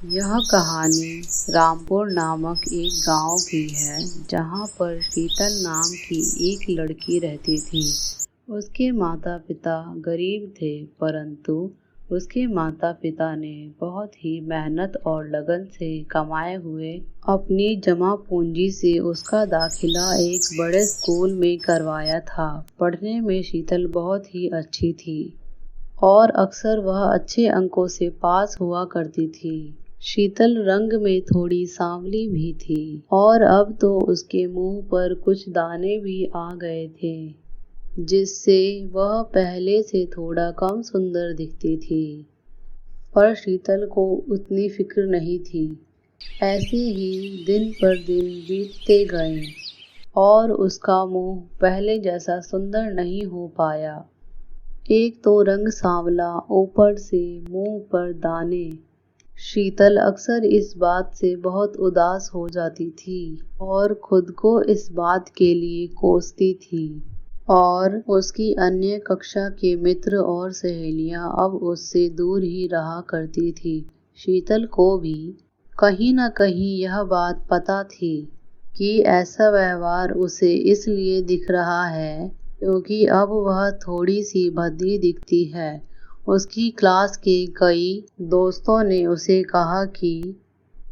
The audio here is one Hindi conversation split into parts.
यह कहानी रामपुर नामक एक गांव की है, जहां पर शीतल नाम की एक लड़की रहती थी। उसके माता पिता गरीब थे, परंतु उसके माता पिता ने बहुत ही मेहनत और लगन से कमाए हुए अपनी जमा पूंजी से उसका दाखिला एक बड़े स्कूल में करवाया था। पढ़ने में शीतल बहुत ही अच्छी थी और अक्सर वह अच्छे अंकों से पास हुआ करती थी। शीतल रंग में थोड़ी सांवली भी थी और अब तो उसके मुंह पर कुछ दाने भी आ गए थे, जिससे वह पहले से थोड़ा कम सुंदर दिखती थी। पर शीतल को उतनी फिक्र नहीं थी। ऐसे ही दिन पर दिन बीतते गए और उसका मुंह पहले जैसा सुंदर नहीं हो पाया। एक तो रंग सांवला, ऊपर से मुंह पर दाने। शीतल अक्सर इस बात से बहुत उदास हो जाती थी और खुद को इस बात के लिए कोसती थी। और उसकी अन्य कक्षा के मित्र और सहेलियां अब उससे दूर ही रहा करती थी। शीतल को भी कहीं न कहीं यह बात पता थी कि ऐसा व्यवहार उसे इसलिए दिख रहा है क्योंकि अब वह थोड़ी सी भद्दी दिखती है। उसकी क्लास के कई दोस्तों ने उसे कहा कि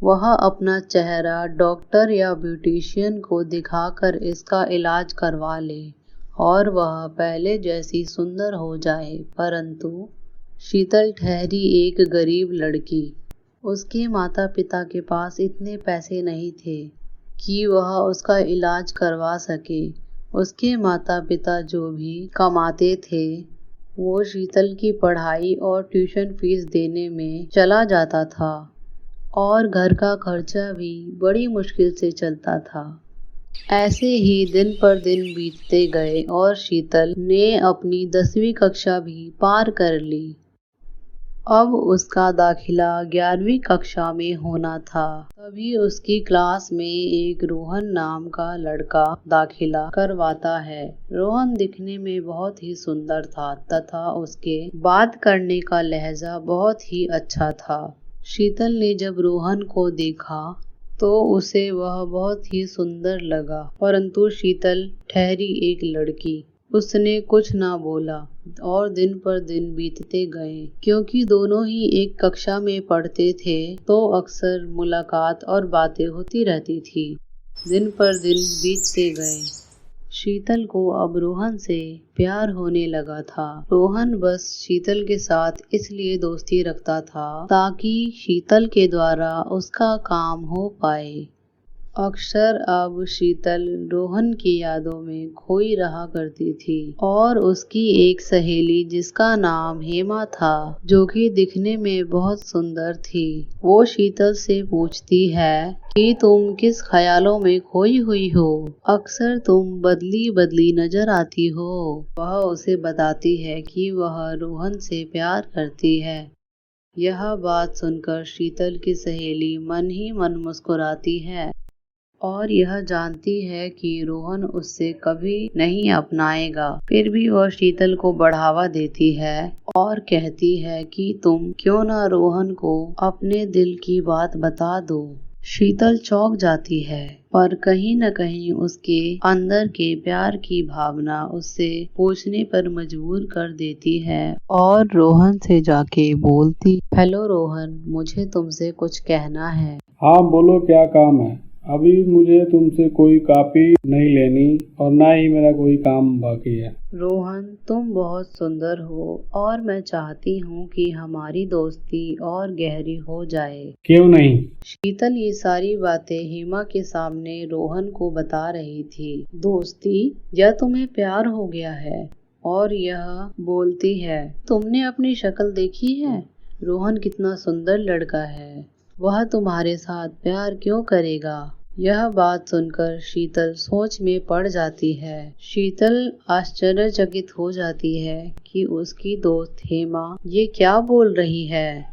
वह अपना चेहरा डॉक्टर या ब्यूटिशियन को दिखाकर इसका इलाज करवा ले और वह पहले जैसी सुंदर हो जाए। परंतु शीतल ठहरी एक गरीब लड़की। उसके माता पिता के पास इतने पैसे नहीं थे कि वह उसका इलाज करवा सके। उसके माता पिता जो भी कमाते थे वो शीतल की पढ़ाई और ट्यूशन फीस देने में चला जाता था और घर का खर्चा भी बड़ी मुश्किल से चलता था। ऐसे ही दिन पर दिन बीतते गए और शीतल ने अपनी 10वीं कक्षा भी पार कर ली। अब उसका दाखिला 11वीं कक्षा में होना था। तभी उसकी क्लास में एक रोहन नाम का लड़का दाखिला करवाता है। रोहन दिखने में बहुत ही सुंदर था तथा उसके बात करने का लहजा बहुत ही अच्छा था। शीतल ने जब रोहन को देखा तो उसे वह बहुत ही सुंदर लगा, परंतु शीतल ठहरी एक लड़की। उसने कुछ ना बोला और दिन पर दिन बीतते गए। क्योंकि दोनों ही एक कक्षा में पढ़ते थे तो अक्सर मुलाकात और बातें होती रहती थी। दिन पर दिन बीतते गए। शीतल को अब रोहन से प्यार होने लगा था। रोहन बस शीतल के साथ इसलिए दोस्ती रखता था ताकि शीतल के द्वारा उसका काम हो पाए। अक्सर अब शीतल रोहन की यादों में खोई रहा करती थी और उसकी एक सहेली जिसका नाम हेमा था, जो कि दिखने में बहुत सुंदर थी, वो शीतल से पूछती है कि तुम किस ख्यालों में खोई हुई हो? अक्सर तुम बदली बदली नजर आती हो। वह उसे बताती है कि वह रोहन से प्यार करती है। यह बात सुनकर शीतल की सहेली मन ही मन मुस्कुराती है और यह जानती है कि रोहन उससे कभी नहीं अपनाएगा। फिर भी वह शीतल को बढ़ावा देती है और कहती है कि तुम क्यों ना रोहन को अपने दिल की बात बता दो। शीतल चौंक जाती है, पर कहीं न कहीं उसके अंदर के प्यार की भावना उससे पूछने पर मजबूर कर देती है और रोहन से जाके बोलती, हेलो रोहन, मुझे तुमसे कुछ कहना है। हाँ बोलो, क्या काम है? अभी मुझे तुमसे कोई कॉपी नहीं लेनी और ना ही मेरा कोई काम बाकी है। रोहन, तुम बहुत सुंदर हो और मैं चाहती हूँ कि हमारी दोस्ती और गहरी हो जाए। क्यों नहीं? शीतल ये सारी बातें हेमा के सामने रोहन को बता रही थी। दोस्ती? या तुम्हें प्यार हो गया है? और यह बोलती है, तुमने अपनी शक्ल देखी है? रोहन कितना सुंदर लड़का है, वह तुम्हारे साथ प्यार क्यों करेगा? यह बात सुनकर शीतल सोच में पड़ जाती है। शीतल आश्चर्यचकित हो जाती है कि उसकी दोस्त हेमा ये क्या बोल रही है।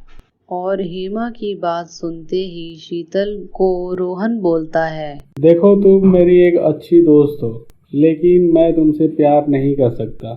और हेमा की बात सुनते ही शीतल को रोहन बोलता है, देखो, तुम मेरी एक अच्छी दोस्त हो, लेकिन मैं तुमसे प्यार नहीं कर सकता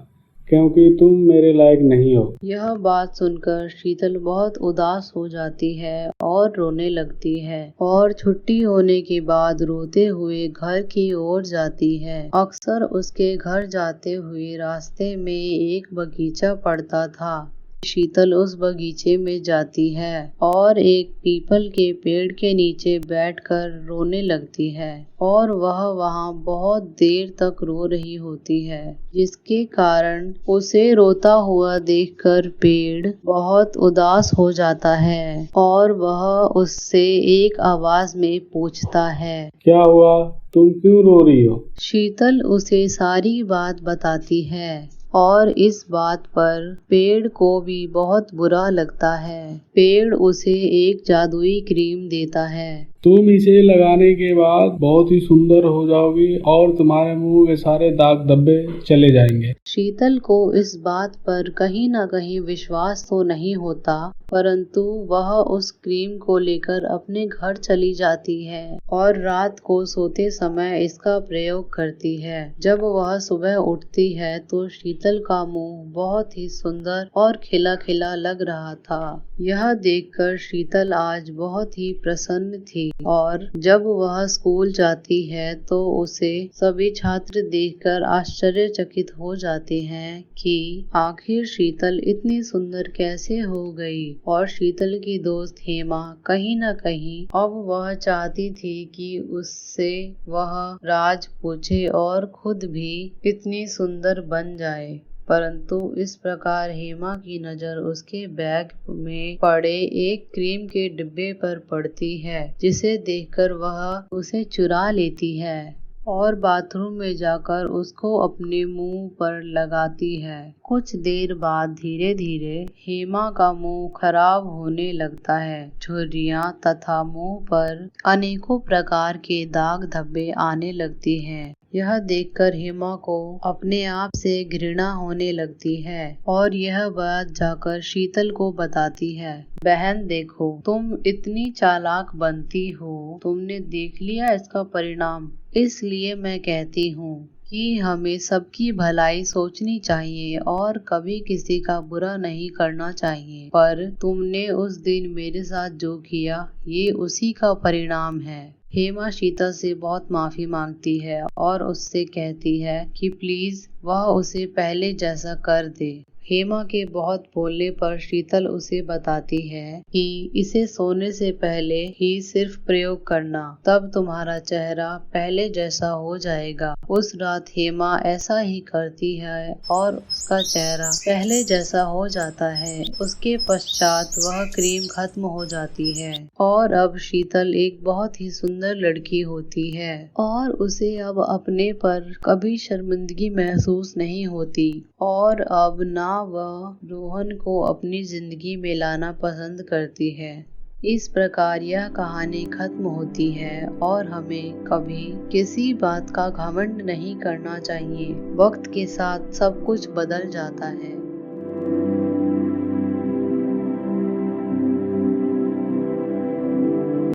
क्योंकि तुम मेरे लायक नहीं हो। यह बात सुनकर शीतल बहुत उदास हो जाती है और रोने लगती है और छुट्टी होने के बाद रोते हुए घर की ओर जाती है। अक्सर उसके घर जाते हुए रास्ते में एक बगीचा पड़ता था। शीतल उस बगीचे में जाती है और एक पीपल के पेड़ के नीचे बैठकर रोने लगती है और वह वहां बहुत देर तक रो रही होती है, जिसके कारण उसे रोता हुआ देखकर पेड़ बहुत उदास हो जाता है और वह उससे एक आवाज में पूछता है, क्या हुआ, तुम क्यों रो रही हो? शीतल उसे सारी बात बताती है और इस बात पर पेड़ को भी बहुत बुरा लगता है। पेड़ उसे एक जादुई क्रीम देता है। तुम इसे लगाने के बाद बहुत ही सुंदर हो जाओगी और तुम्हारे मुंह के सारे दाग धब्बे चले जाएंगे। शीतल को इस बात पर कहीं न कहीं विश्वास तो नहीं होता, परंतु वह उस क्रीम को लेकर अपने घर चली जाती है और रात को सोते समय इसका प्रयोग करती है। जब वह सुबह उठती है तो शीतल का मुंह बहुत ही सुंदर और खिला खिला लग रहा था। यह देखकर शीतल आज बहुत ही प्रसन्न थी और जब वह स्कूल जाती है तो उसे सभी छात्र देखकर आश्चर्यचकित हो जाते हैं कि आखिर शीतल इतनी सुंदर कैसे हो गई। और शीतल की दोस्त हेमा कहीं न कहीं अब वह चाहती थी कि उससे वह राज पूछे और खुद भी इतनी सुंदर बन जाए, परंतु इस प्रकार हेमा की नजर उसके बैग में पड़े एक क्रीम के डिब्बे पर पड़ती है, जिसे देखकर वह उसे चुरा लेती है और बाथरूम में जाकर उसको अपने मुंह पर लगाती है। कुछ देर बाद धीरे धीरे हेमा का मुंह खराब होने लगता है। झुर्रियां तथा मुंह पर अनेकों प्रकार के दाग धब्बे आने लगती हैं। यह देखकर हेमा को अपने आप से घृणा होने लगती है और यह बात जाकर शीतल को बताती है। बहन देखो, तुम इतनी चालाक बनती हो, तुमने देख लिया इसका परिणाम। इसलिए मैं कहती हूँ कि हमें सबकी भलाई सोचनी चाहिए और कभी किसी का बुरा नहीं करना चाहिए। पर तुमने उस दिन मेरे साथ जो किया, ये उसी का परिणाम है। हेमा शीतल से बहुत माफी मांगती है और उससे कहती है कि प्लीज वह उसे पहले जैसा कर दे। हेमा के बहुत बोलने पर शीतल उसे बताती है कि इसे सोने से पहले ही सिर्फ प्रयोग करना, तब तुम्हारा चेहरा पहले जैसा हो जाएगा। उस रात हेमा ऐसा ही करती है और उसका चेहरा पहले जैसा हो जाता है। उसके पश्चात वह क्रीम खत्म हो जाती है और अब शीतल एक बहुत ही सुंदर लड़की होती है और उसे अब अपने पर कभी शर्मिंदगी महसूस नहीं होती और अब ना वह रोहन को अपनी जिंदगी में लाना पसंद करती है। इस प्रकार यह कहानी खत्म होती है और हमें कभी किसी बात का घमंड नहीं करना चाहिए। वक्त के साथ सब कुछ बदल जाता है।